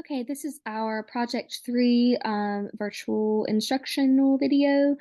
Okay, this is our Project 3 virtual instructional video.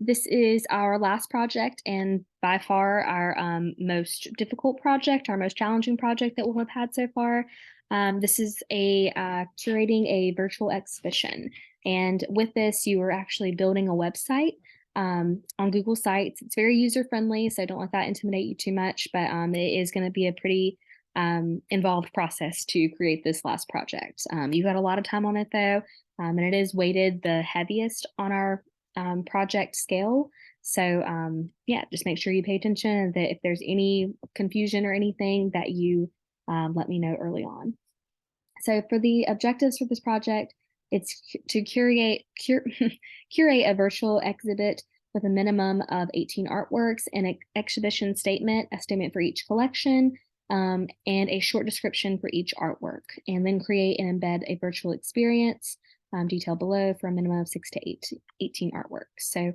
This is our last project and by far our most difficult project, our most challenging project that we'll have had so far. This is curating a virtual exhibition. And with this, you are actually building a website on Google Sites. It's very user-friendly, so don't let that intimidate you too much, but it is going to be a pretty involved process to create this last project. You've got a lot of time on it though, and it is weighted the heaviest on our project scale. So yeah, just make sure you pay attention that if there's any confusion or anything that you let me know early on. So for the objectives for this project, it's to curate a virtual exhibit with a minimum of 18 artworks, an exhibition statement, a statement for each collection, and a short description for each artwork, and then create and embed a virtual experience, detailed below, for a minimum of 6 to 18 artworks. So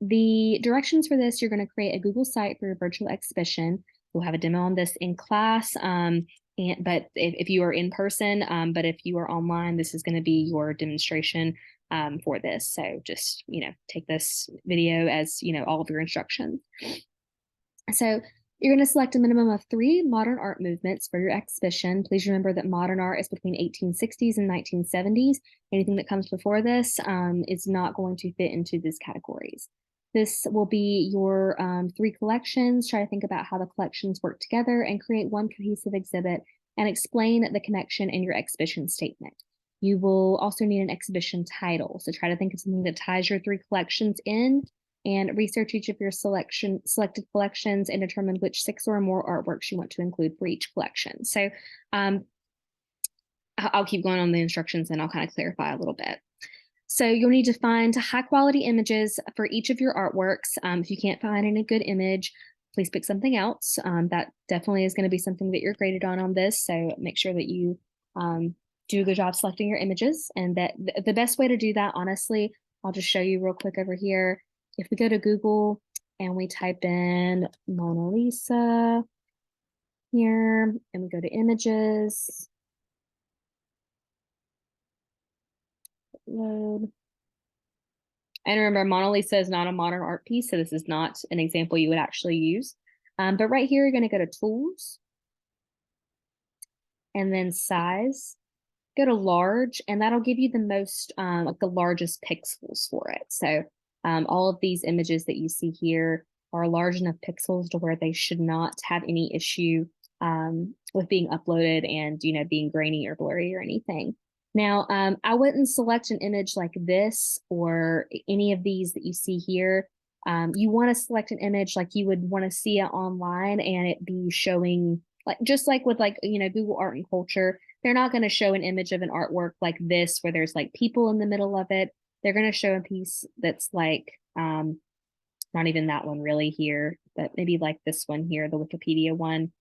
the directions for this, you're going to create a Google site for your virtual exhibition. We'll have a demo on this in class, but if you are in person, but if you are online, this is going to be your demonstration for this. So just, take this video as, all of your instructions. So you're going to select a minimum of 3 modern art movements for your exhibition. Please remember that modern art is between 1860s and 1970s. Anything that comes before this is not going to fit into these categories. This will be your 3 collections. Try to think about how the collections work together and create one cohesive exhibit and explain the connection in your exhibition statement. You will also need an exhibition title. So try to think of something that ties your 3 collections in, and research each of your selected collections and determine which 6 or more artworks you want to include for each collection. So I'll keep going on the instructions and I'll kind of clarify a little bit. So you'll need to find high quality images for each of your artworks. If you can't find any good image, please pick something else. That definitely is going to be something that you're graded on this. So make sure that you do a good job selecting your images. And that the best way to do that, honestly, I'll just show you real quick over here. If we go to Google and we type in Mona Lisa here, and we go to images, load. And remember, Mona Lisa is not a modern art piece, so this is not an example you would actually use. But right here, you're going to go to Tools, and then Size. Go to Large, and that'll give you the most, like the largest pixels for it. So all of these images that you see here are large enough pixels to where they should not have any issue with being uploaded and, being grainy or blurry or anything. Now, I wouldn't select an image like this or any of these that you see here. You want to select an image like you would want to see it online and it be showing, like, just like with Google Art and Culture, they're not going to show an image of an artwork like this where there's like people in the middle of it. They're going to show a piece that's like, not even that one really here, but maybe like this one here, the Wikipedia one,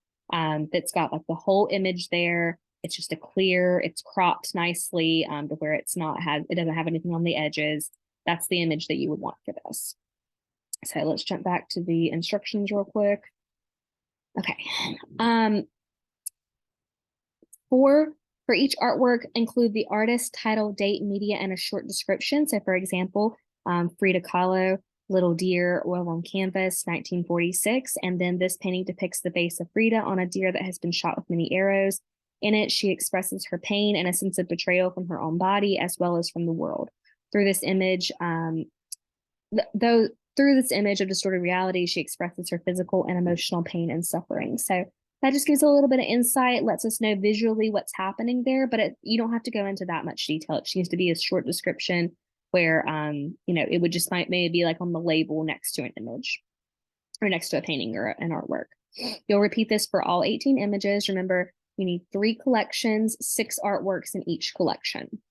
that's got like the whole image there. It's just it's cropped nicely to where it doesn't have anything on the edges. That's the image that you would want for this. So let's jump back to the instructions real quick. Okay. For each artwork, include the artist, title, date, media, and a short description. So for example, Frida Kahlo, Little Deer, Oil on Canvas, 1946. And then this painting depicts the face of Frida on a deer that has been shot with many arrows. In it, she expresses her pain and a sense of betrayal from her own body as well as from the world. Through this image, through this image of distorted reality, she expresses her physical and emotional pain and suffering. So that just gives a little bit of insight, lets us know visually what's happening there, but you don't have to go into that much detail. It seems to be a short description where, it would just maybe be like on the label next to an image or next to a painting or an artwork. You'll repeat this for all 18 images. Remember, you need 3 collections, 6 artworks in each collection.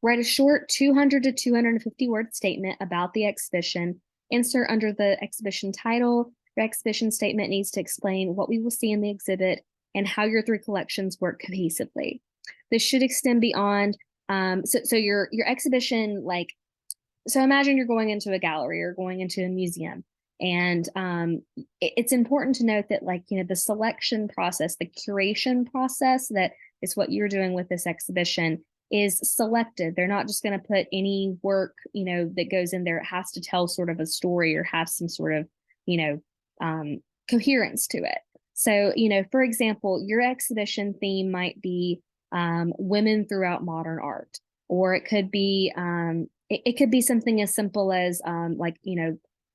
Write a short 200 to 250 word statement about the exhibition. Insert under the exhibition title. Your exhibition statement needs to explain what we will see in the exhibit and how your 3 collections work cohesively. This should extend beyond, so your exhibition, so imagine you're going into a gallery or going into a museum, and it's important to note that the selection process, the curation process that is what you're doing with this exhibition is selected. They're not just going to put any work, that goes in there. It has to tell sort of a story or have some sort of, you know, coherence to it. So, for example, your exhibition theme might be women throughout modern art, or it could be it could be something as simple as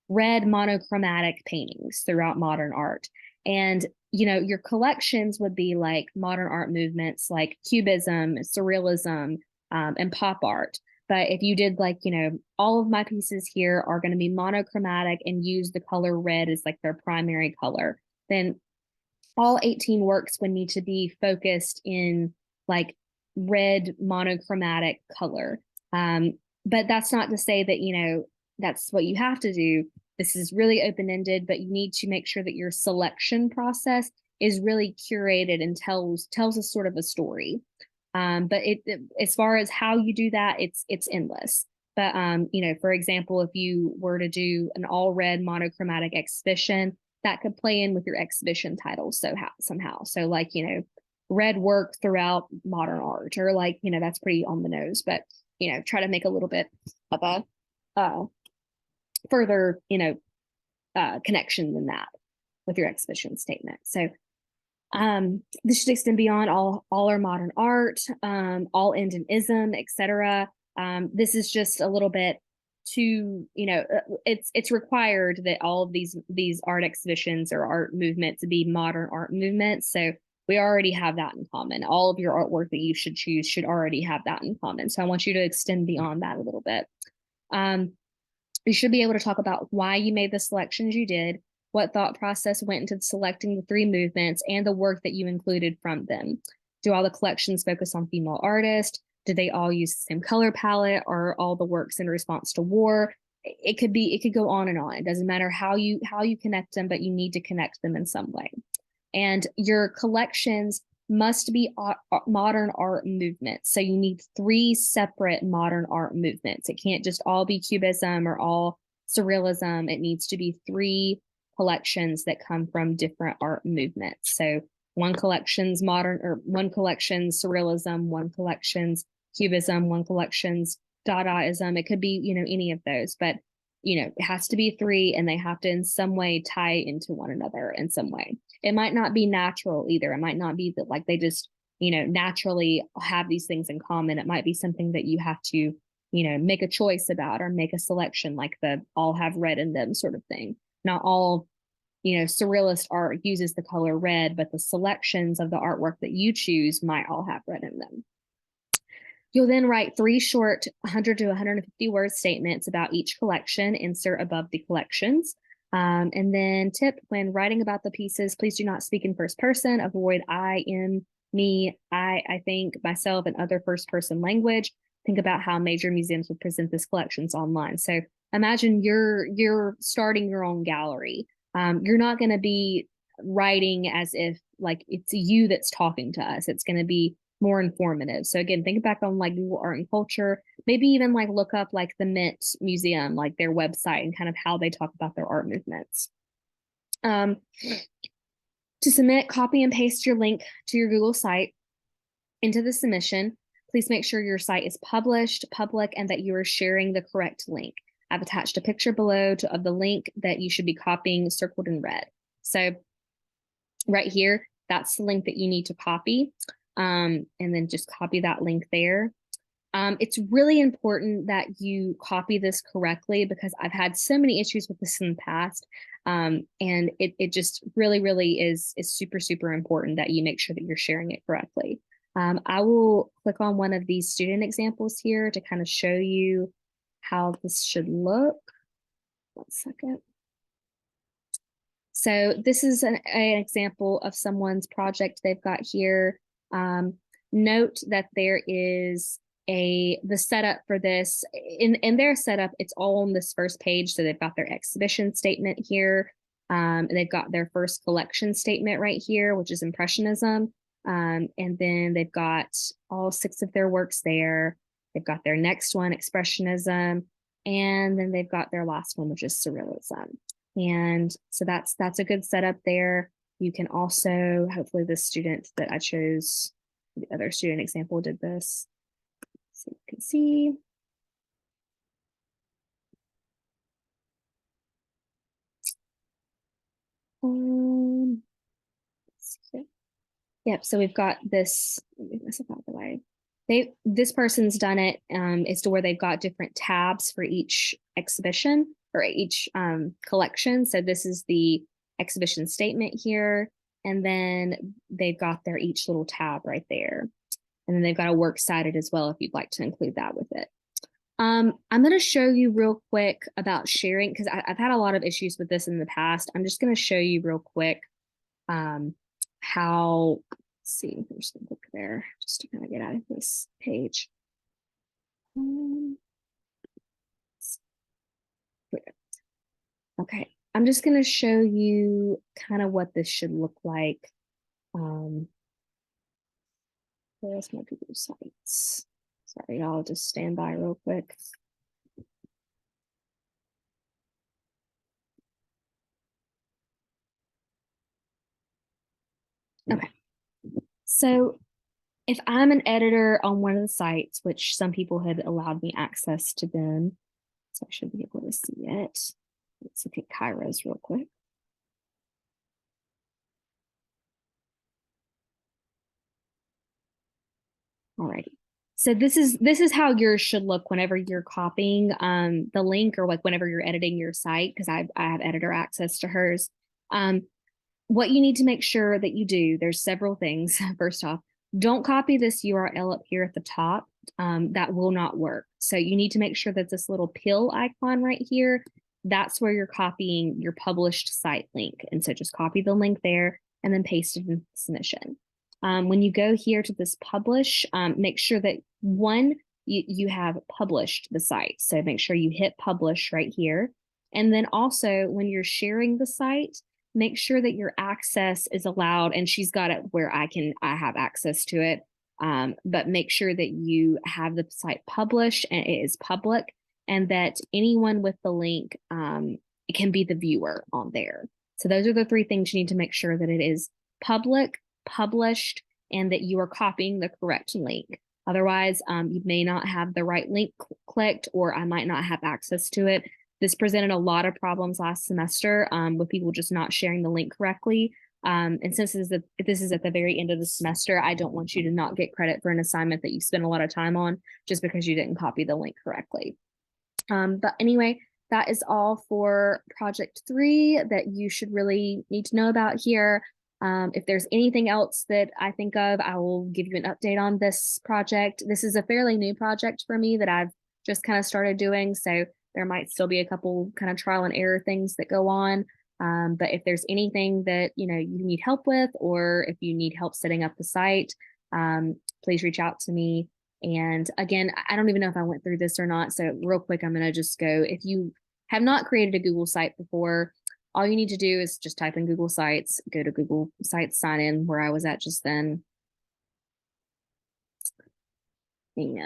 red monochromatic paintings throughout modern art. And your collections would be like modern art movements like cubism, surrealism, and pop art. But if you did all of my pieces here are going to be monochromatic and use the color red as like their primary color, then all 18 works would need to be focused in like red monochromatic color. But that's not to say that, that's what you have to do. This is really open-ended, but you need to make sure that your selection process is really curated and tells a sort of a story. But as far as how you do that, it's endless. But for example, if you were to do an all red monochromatic exhibition, that could play in with your exhibition title somehow. So red work throughout modern art, or that's pretty on the nose, but try to make a little bit of a further connection than that with your exhibition statement. So this should extend beyond all our modern art, all end in ism, etc. This is just a little bit to it's required that all of these art exhibitions or art movements be modern art movements. So we already have that in common. All of your artwork that you should choose should already have that in common. So I want you to extend beyond that a little bit. You should be able to talk about why you made the selections you did, what thought process went into selecting the 3 movements, and the work that you included from them. Do all the collections focus on female artists? Do they all use the same color palette? Or all the works in response to war? It could go on and on. It doesn't matter how you connect them, but you need to connect them in some way. And your collections must be modern art movements. So you need 3 separate modern art movements. It can't just all be cubism or all surrealism. It needs to be 3 collections that come from different art movements. So one collection's modern, or one collection's surrealism, one collection's cubism, one collection's Dadaism. It could be, any of those, but it has to be 3, and they have to in some way tie into one another in some way. It might not be natural either. It might not be that like they just, naturally have these things in common. It might be something that you have to, make a choice about or make a selection, like the all have red in them sort of thing. Not all, surrealist art uses the color red, but the selections of the artwork that you choose might all have red in them. You'll then write 3 short 100 to 150 word statements about each collection, insert above the collections. And then tip, when writing about the pieces, please do not speak in first person. Avoid I, am, me, I think, myself, and other first person language. Think about how major museums would present these collections online. So imagine you're starting your own gallery. You're not going to be writing as if like it's you that's talking to us. It's going to be more informative. So again, think back on like Google Art and Culture, maybe even like look up like the Mint Museum, like their website, and kind of how they talk about their art movements. To submit, copy and paste your link to your Google site into the submission. Please make sure your site is published, public, and that you are sharing the correct link. I've attached a picture below of the link that you should be copying, circled in red. So right here, that's the link that you need to copy. And then just copy that link there. It's really important that you copy this correctly, because I've had so many issues with this in the past. And it just really is super, super important that you make sure that you're sharing it correctly. I will click on one of these student examples here to kind of show you how this should look. 1 second. So this is an example of someone's project they've got here. Note that there is the setup for this in their setup. It's all on this first page. So they've got their exhibition statement here. And they've got their first collection statement right here, which is Impressionism. And then they've got all 6 of their works there. They've got their next one, Expressionism. And then they've got their last one, which is Surrealism. And so that's a good setup there. You can also, hopefully the student that I chose The other student example did this. So you can see. Um, Yep. So we've got this. Move this out the way. This person's done it. It's to where they've got different tabs for each exhibition or each collection. So this is the exhibition statement here, and then they've got their each little tab right there, and then they've got a works cited as well if you'd like to include that with it. I'm going to show you real quick about sharing because I've had a lot of issues with this in the past. I'm just going to show you real quick how, let's see, I'm just gonna look there just to kind of get out of this page. Okay, I'm just gonna show you kind of what this should look like. Where's my Google Sites? Sorry, I'll just stand by real quick. Okay, so if I'm an editor on one of the sites, which some people had allowed me access to them, so I should be able to see it. Let's look at Kairos real quick. Alrighty. So this is how yours should look whenever you're copying the link or like whenever you're editing your site, because I have editor access to hers. What you need to make sure that you do, there's several things. First off, don't copy this URL up here at the top. That will not work. So you need to make sure that this little pill icon right here, that's where you're copying your published site link. And so just copy the link there and then paste it in the submission. When you go here to this publish, make sure that one, you have published the site. So make sure you hit publish right here. And then also when you're sharing the site, make sure that your access is allowed. And she's got it where I have access to it. But make sure that you have the site published and it is public and that anyone with the link, it can be the viewer on there. So those are the three things you need to make sure that it is public, published, and that you are copying the correct link. Otherwise, you may not have the right link clicked, or I might not have access to it. This presented a lot of problems last semester with people just not sharing the link correctly. And since this is at the very end of the semester, I don't want you to not get credit for an assignment that you spent a lot of time on just because you didn't copy the link correctly. But anyway, that is all for project 3 that you should really need to know about here. If there's anything else that I think of, I will give you an update on this project. This is a fairly new project for me that I've just kind of started doing. So there might still be a couple kind of trial and error things that go on. But if there's anything that you need help with, or if you need help setting up the site, please reach out to me. And again, I don't even know if I went through this or not. So real quick, I'm going to just go. If you have not created a Google site before, all you need to do is just type in Google Sites, go to Google Sites, sign in where I was at just then. And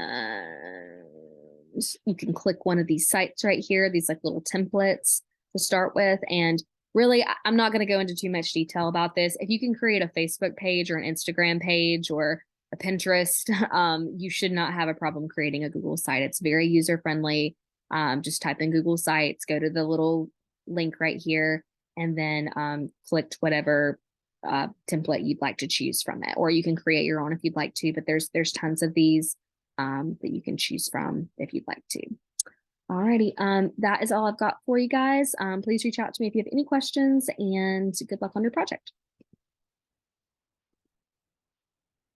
you can click one of these sites right here, these like little templates to start with. And really, I'm not going to go into too much detail about this. If you can create a Facebook page or an Instagram page or a Pinterest, you should not have a problem creating a Google site. It's very user friendly. Just type in Google Sites, go to the little link right here, and then click whatever template you'd like to choose from it. Or you can create your own if you'd like to, but there's tons of these that you can choose from if you'd like to. Alrighty, that is all I've got for you guys. Please reach out to me if you have any questions, and good luck on your project.